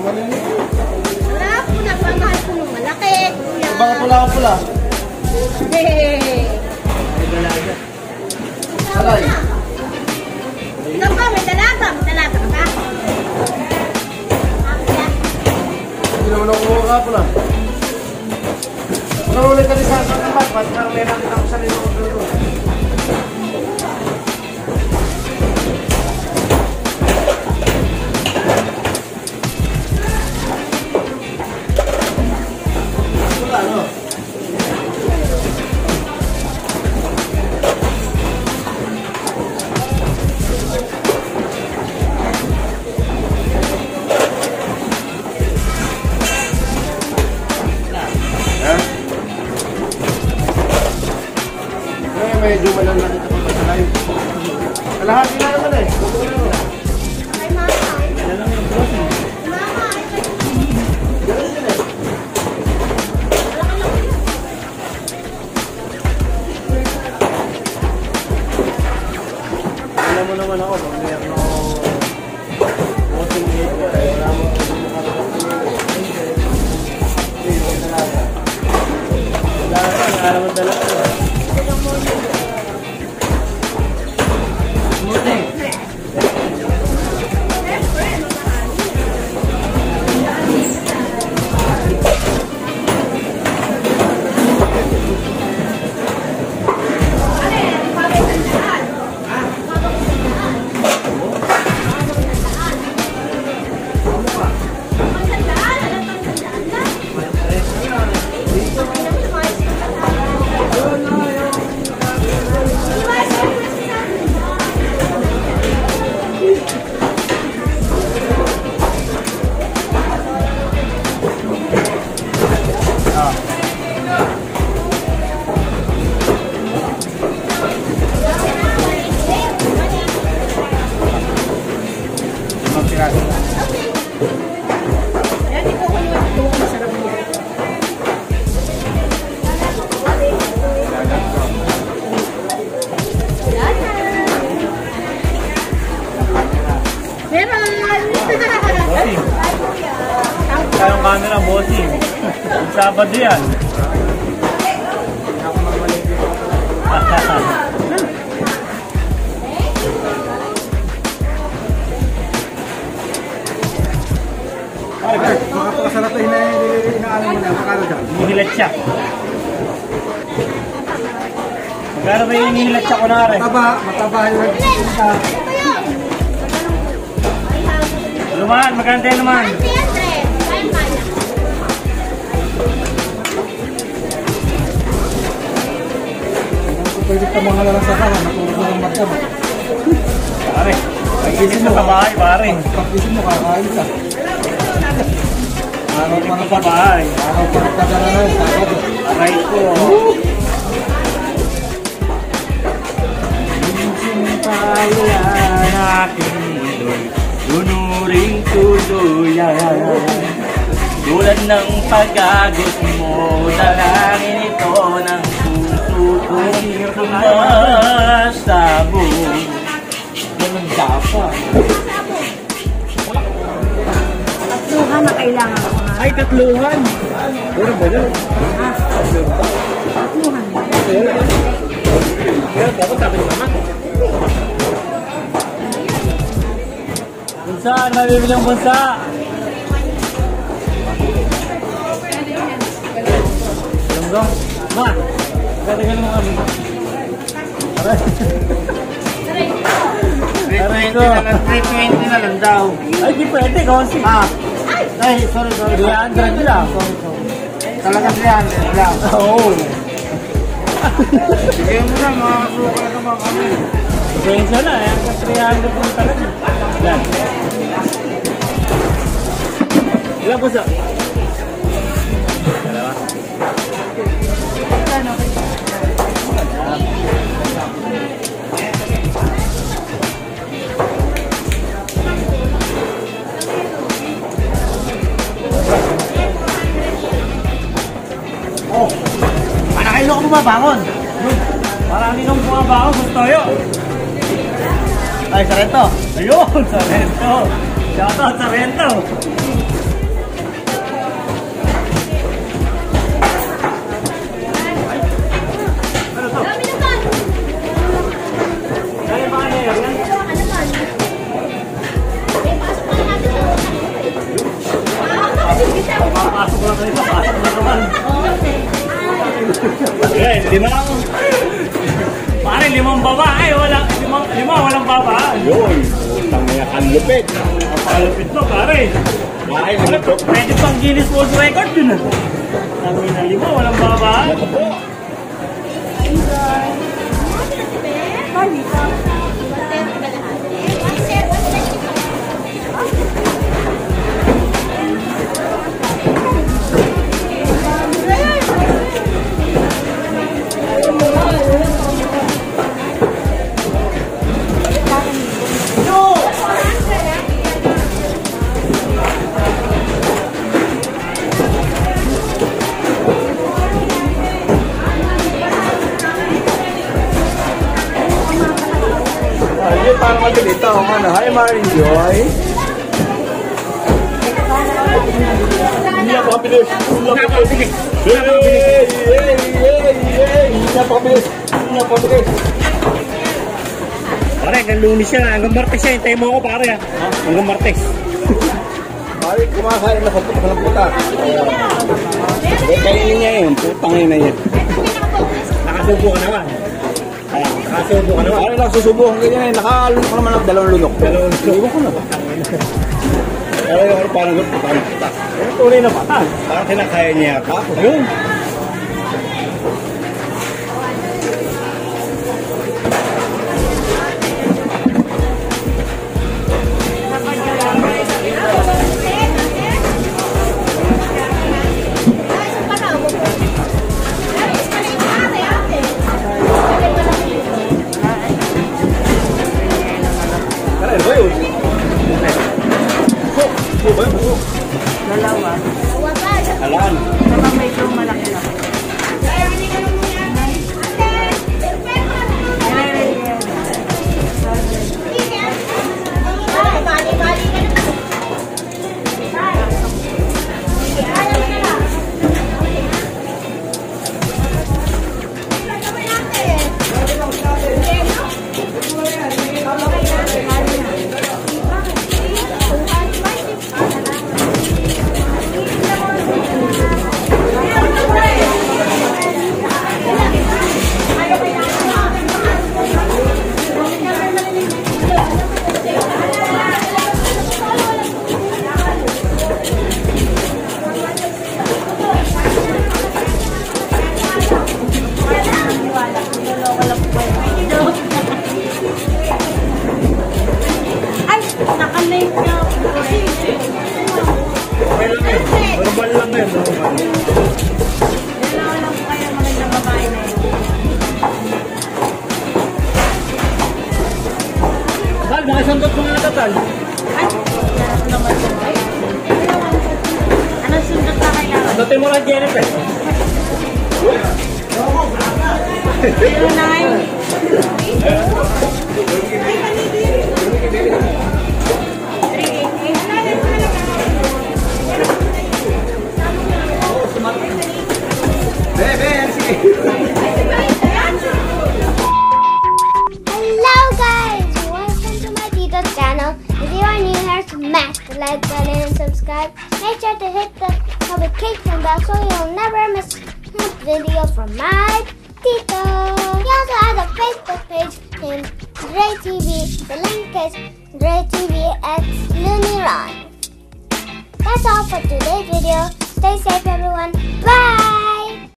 Wala po, nagmamahal po ng malaki. Baka pula ka pula. Hey! Ay, dalaga. Salay. Ikaw ba, may dalaga? May dalaga ka ba? Hindi naman ako ka pula. Narulit ka din sa tempat, ba't parang may nakita ko sa nilo ko dito. Wala, no? Medyo malang nakita ko sa live. Kalahati na naman eh. Ay, mama. Yan lang yung crossing. Mama, Ganun din eh. Alam mo naman ako, pag mayroon ako crossing gate, wala mo ako talaga. Wala naman talaga. Kayong camera, bossing. Sabado yan. Makapakasarap na inaalam mo na. Makano dyan? Hinihilat siya. Magkano ba yung hinihilat siya kunwari? Mataba yung nagsisinta. Lumahan, magkano tayo lumahan? Pwede ka mga lang sa kawan. Natulog na ng magkaba. Pare, pag-isip mo sa bahay, pare. Pag-isip mo, kakain ka. Araw pa Sa bahay. Araw pa nagkadala na yun. Sabado. Aray ko. Simpayan aking muloy, tunuring tuluyan. Tulad ng pag-agos mo, dalangin ito ng puso kong tumasabog. Ganun dapat. Tatluhan na kailangan ko nga. Ay, tatluhan. Puro ba yun? Tatluhan. Dapat sabi naman. Bunsa, ano mabibili ang bunsa? Langgong? Ma, gatagal mo kami. Aray. Aray ko. 320 na lang daw. Ay, di pwede. Kasi. Ay, sorry. 300 lang. Talaga 300 lang. Oo. Sige mo na, makakasuka na naman kami. Pensa na, yan sa 300 mo talaga. Yan. Ilan po sa? Dalawa. Oh, para kayo ako bumabangon. Marami nung bumabangon, gusto yun. Ay, Sarento. Ayun, Sarento. Shoutout, Sarento. Dami naman. Kaya ba ano yan? Ano naman? Eh, pasok na natin ito. Papasok lang kayo. Papasok na naman. Okay. Eh, limang. Pare, limang babae. Walang babae. Yun. Utang na yan. Ang lupit. Napakalupit to, pare. Ay, Wala, pwede pang Guinness World Record yun. Ang ina, lima, walang babae. Ay, parang mabilita ako. Ano? Hi, Maring Joy. Hindi na pabilis. Hindi na pabilis. Hindi na pabilis. Hindi na pabilis. Pare, hanggang Lunes yan. Hanggang Martes yan. Hintayin mo ako, pare. Hanggang Martes. Pare, kumakain na papunta ng puta. Kainin niya yun. Putangin na yan. Nakasubo ka naman. Nakasubo ka naman. Pare, nagsusubukan ka niya. Nakalunok naman ang dalawang lunok. Iwan ko na ba? Pero yung parang gano'n, putang puta. Tunay na patal. Parang kinakaya niya yata. Yun. Kaya ba yun? Buso ba yun? Buso? Dalawa. Alaan. Naman medyo malaki lang. Ay, nakalate na ako. Okay lang yun. Normal lang yun. Normal. Dalawa lang po kayo magandang babae na yun. Tal, makasandot mo nga Tal. Ay, narap naman yun. Anong sundot na kailangan? Sandotin mo lang Jennifer. Pero na ngayon. Hello guys, welcome to my Tito's channel. If you are new here, smash the like button and subscribe. Make sure to hit the notification bell so you'll never miss a video from my Tito. He also has a Facebook page named Dre TV. The link is Dre TV at Looney Ron. That's all for today's video. Stay safe everyone. Bye!